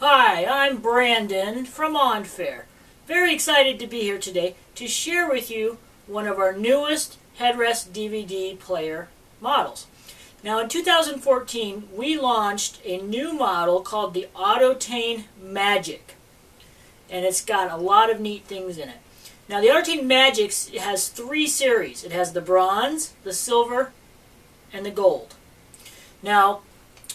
Hi, I'm Brandon from OnFair. Very excited to be here today to share with you one of our newest Headrest DVD player models. Now in 2014 we launched a new model called the Autotain Magic, and it's got a lot of neat things in it. Now the Autotain Magic has three series. It has the bronze, the silver, and the gold. Now,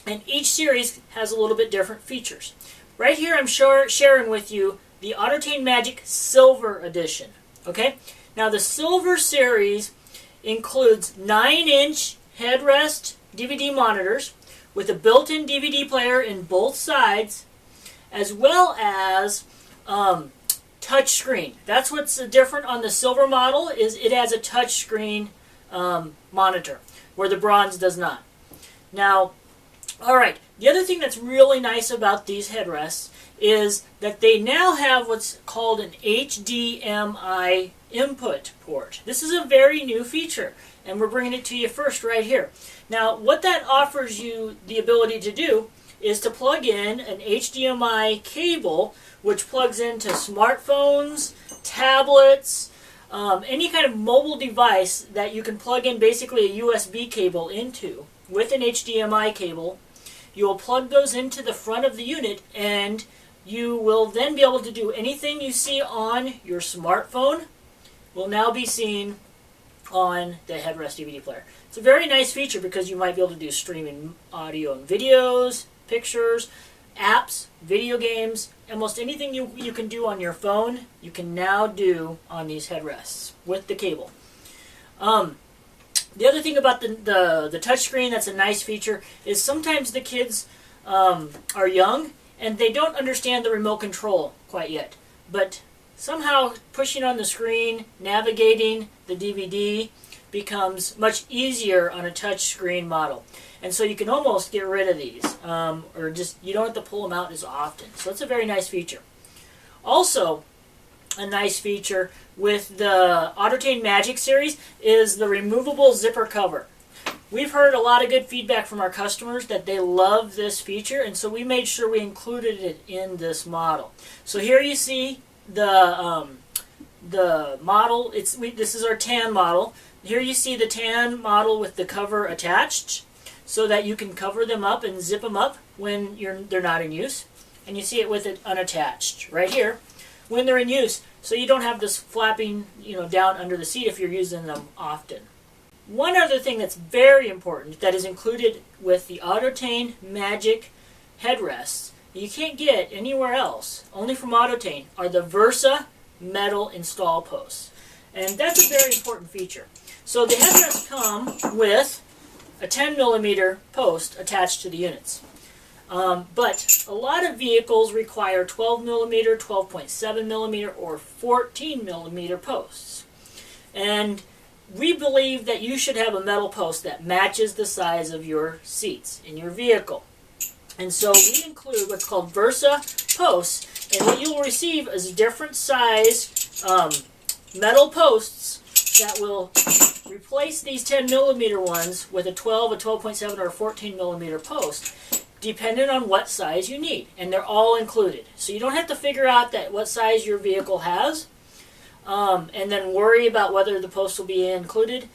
and each series has a little bit different features. Right here I'm sharing with you the Autotain Magic Silver Edition. Okay? Now the Silver series includes 9-inch headrest DVD monitors with a built-in DVD player in both sides, as well as touch screen. That's what's different on the silver model, is it has a touch screen monitor, where the bronze does not. Now, alright, the other thing that's really nice about these headrests is that they now have what's called an HDMI input port. This is a very new feature, and we're bringing it to you first right here. Now, what that offers you the ability to do is to plug in an HDMI cable, which plugs into smartphones, tablets, any kind of mobile device that you can plug in basically a USB cable into with an HDMI cable. You will plug those into the front of the unit, and you will then be able to do anything you see on your smartphone will now be seen on the Headrest DVD player. It's a very nice feature because you might be able to do streaming audio and videos, pictures, apps, video games, almost anything you can do on your phone, you can now do on these headrests with the cable. The other thing about the touchscreen that's a nice feature is sometimes the kids are young and they don't understand the remote control quite yet. But somehow pushing on the screen, navigating the DVD becomes much easier on a touchscreen model. And so you can almost get rid of these, or just you don't have to pull them out as often. So it's a very nice feature. Also, a nice feature with the Autotain Magic series is the removable zipper cover. We've heard a lot of good feedback from our customers that they love this feature, and so we made sure we included it in this model. So here you see the model. This is our tan model. Here you see the tan model with the cover attached, so that you can cover them up and zip them up when they're not in use. And you see it with it unattached right here when they're in use, so you don't have this flapping down under the seat if you're using them often. One other thing that's very important that is included with the Autotain Magic headrests you can't get anywhere else, only from Autotain, are the Versa metal install posts. And that's a very important feature. So the headrests come with a 10mm post attached to the units. But a lot of vehicles require 12mm, 12.7mm, or 14mm posts. And we believe that you should have a metal post that matches the size of your seats in your vehicle. And so we include what's called Versa posts, and what you will receive is different size metal posts that will replace these 10mm ones with a 12, a 12.7, or a 14mm post, depending on what size you need. And they're all included. So you don't have to figure out what size your vehicle has and then worry about whether the post will be included.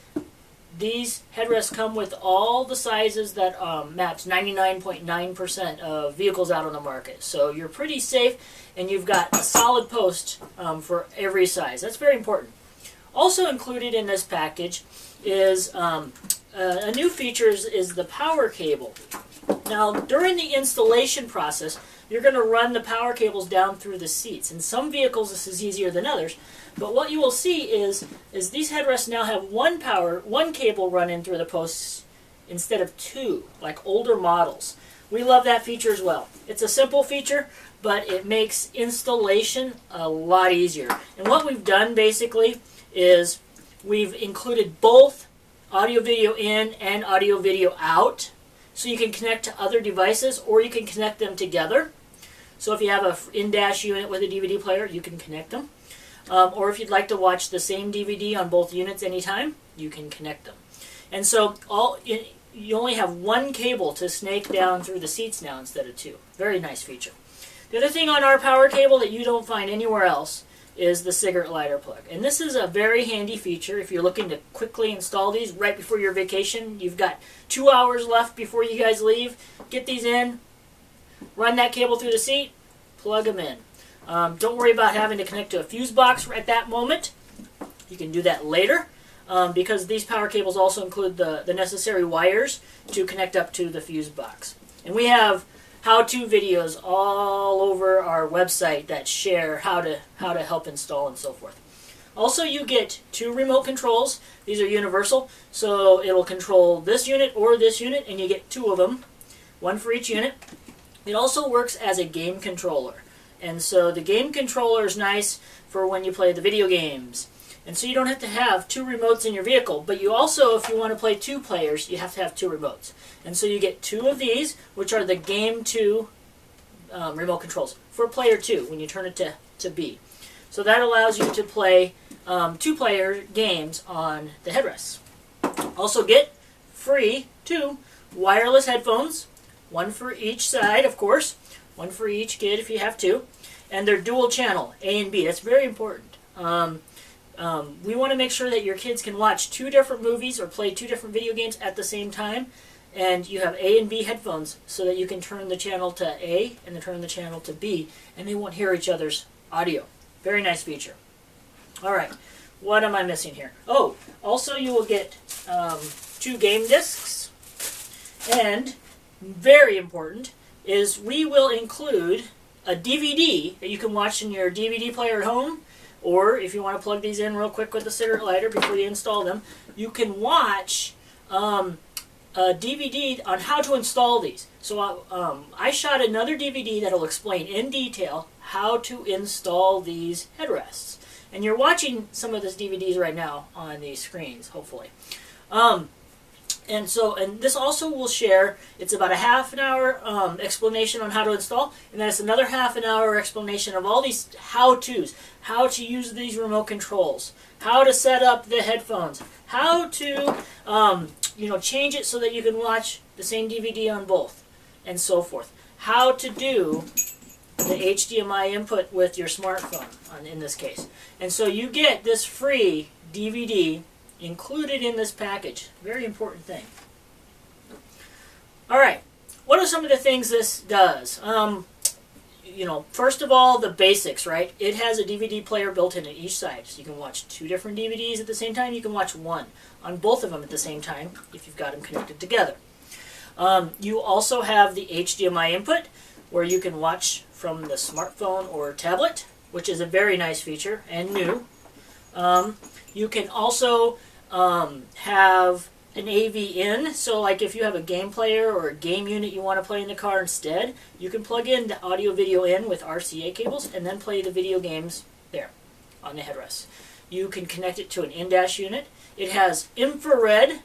These headrests come with all the sizes that match 99.9% of vehicles out on the market. So you're pretty safe, and you've got a solid post for every size. That's very important. Also included in this package is a new feature is the power cable. Now, during the installation process, you're going to run the power cables down through the seats. In some vehicles, this is easier than others. But what you will see is these headrests now have one cable run in through the posts instead of two, like older models. We love that feature as well. It's a simple feature, but it makes installation a lot easier. And what we've done basically is we've included both audio video in and audio video out, so you can connect to other devices, or you can connect them together. So if you have an in-dash unit with a DVD player, you can connect them. Or if you'd like to watch the same DVD on both units anytime, you can connect them. And so you only have one cable to snake down through the seats now instead of two. Very nice feature. The other thing on our power cable that you don't find anywhere else is the cigarette lighter plug. And this is a very handy feature if you're looking to quickly install these right before your vacation. You've got 2 hours left before you guys leave. Get these in, run that cable through the seat, plug them in. Don't worry about having to connect to a fuse box at that moment. You can do that later because these power cables also include the necessary wires to connect up to the fuse box. And we have how-to videos all over our website that share how to help install and so forth. Also, you get 2 remote controls. These are universal, so it'll control this unit or this unit, and you get 2 of them, 1 for each unit. It also works as a game controller, and so the game controller is nice for when you play the video games. And so you don't have to have 2 remotes in your vehicle, but you also, if you want to play 2 players, you have to have 2 remotes. And so you get 2 of these, which are the Game 2 remote controls for player 2 when you turn it to B. So that allows you to play 2-player games on the headrests. Also get free 2 wireless headphones, 1 for each side, of course, 1 for each kid if you have 2, and they're dual channel, A and B. That's very important. We want to make sure that your kids can watch 2 different movies or play 2 different video games at the same time, and you have A and B headphones so that you can turn the channel to A and then turn the channel to B, and they won't hear each other's audio. Very nice feature. All right, what am I missing here? Oh, also you will get 2 game discs, and very important is we will include a DVD that you can watch in your DVD player at home. Or if you want to plug these in real quick with the cigarette lighter before you install them, you can watch a DVD on how to install these. So I shot another DVD that will explain in detail how to install these headrests. And you're watching some of these DVDs right now on these screens, hopefully. And this also will share, it's about a half an hour explanation on how to install, and then it's another half an hour explanation of all these how-tos, how to use these remote controls, how to set up the headphones, how to change it so that you can watch the same DVD on both, and so forth. How to do the HDMI input with your smartphone, in this case. And so you get this free DVD included in this package. Very important thing. All right, what are some of the things this does? First of all, the basics, right? It has a DVD player built in at each side, so you can watch 2 different DVDs at the same time. You can watch 1 on both of them at the same time if you've got them connected together. You also have the HDMI input, where you can watch from the smartphone or tablet, which is a very nice feature and new. You can also have an AV in, so like if you have a game player or a game unit you want to play in the car instead, you can plug in the audio video in with RCA cables and then play the video games there on the headrest. You can connect it to an in-dash unit. It has infrared,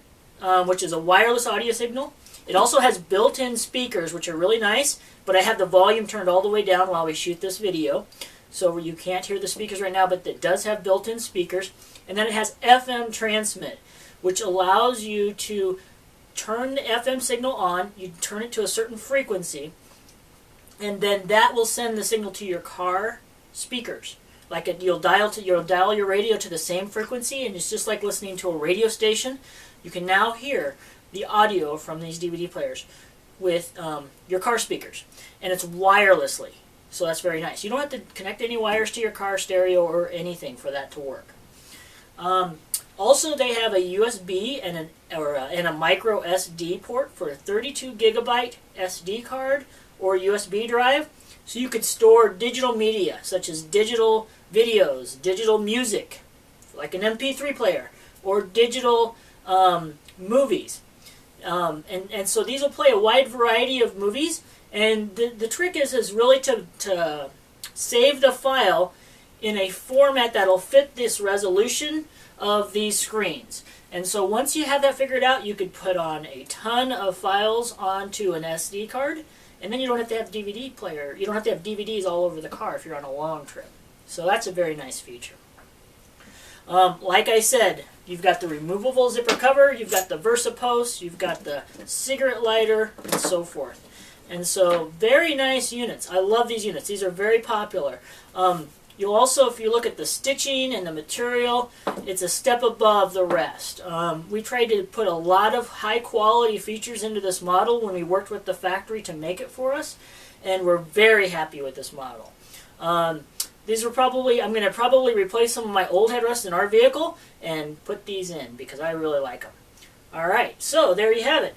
which is a wireless audio signal. It also has built-in speakers, which are really nice, but I have the volume turned all the way down while we shoot this video, so you can't hear the speakers right now, but it does have built-in speakers. And then it has FM transmit, which allows you to turn the FM signal on. You turn it to a certain frequency, and then that will send the signal to your car speakers. You'll dial your radio to the same frequency, and it's just like listening to a radio station. You can now hear the audio from these DVD players with your car speakers, and it's wirelessly. So that's very nice. You don't have to connect any wires to your car stereo or anything for that to work. Also, they have a USB and a micro SD port for a 32 gigabyte SD card or USB drive, so you could store digital media such as digital videos, digital music, like an MP3 player, or digital movies. And so these will play a wide variety of movies, and the trick is really to save the file in a format that'll fit this resolution of these screens. And so once you have that figured out, you could put on a ton of files onto an SD card, and then you don't have to have DVD player. You don't have to have DVDs all over the car if you're on a long trip. So that's a very nice feature. Like I said, you've got the removable zipper cover, you've got the Versa post, you've got the cigarette lighter, and so forth. And so, very nice units. I love these units. These are very popular. You'll also, if you look at the stitching and the material, it's a step above the rest. We tried to put a lot of high quality features into this model when we worked with the factory to make it for us, and we're very happy with this model. These are probably, I'm going to probably replace some of my old headrests in our vehicle and put these in because I really like them. Alright, so there you have it.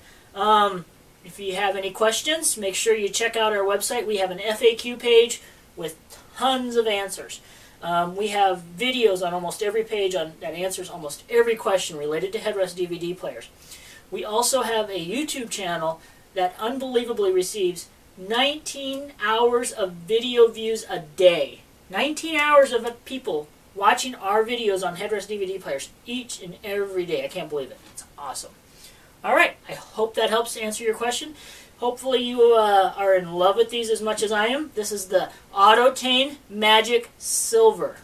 If you have any questions, make sure you check out our website. We have an FAQ page with tons of answers. We have videos on almost every page that answers almost every question related to headrest DVD players. We also have a YouTube channel that unbelievably receives 19 hours of video views a day. 19 hours of people watching our videos on headrest DVD players each and every day. I can't believe it. It's awesome. Alright, I hope that helps answer your question. Hopefully you are in love with these as much as I am. This is the Autotain Magic Silver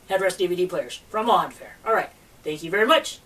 headrest DVD players from OnFair. Alright, thank you very much.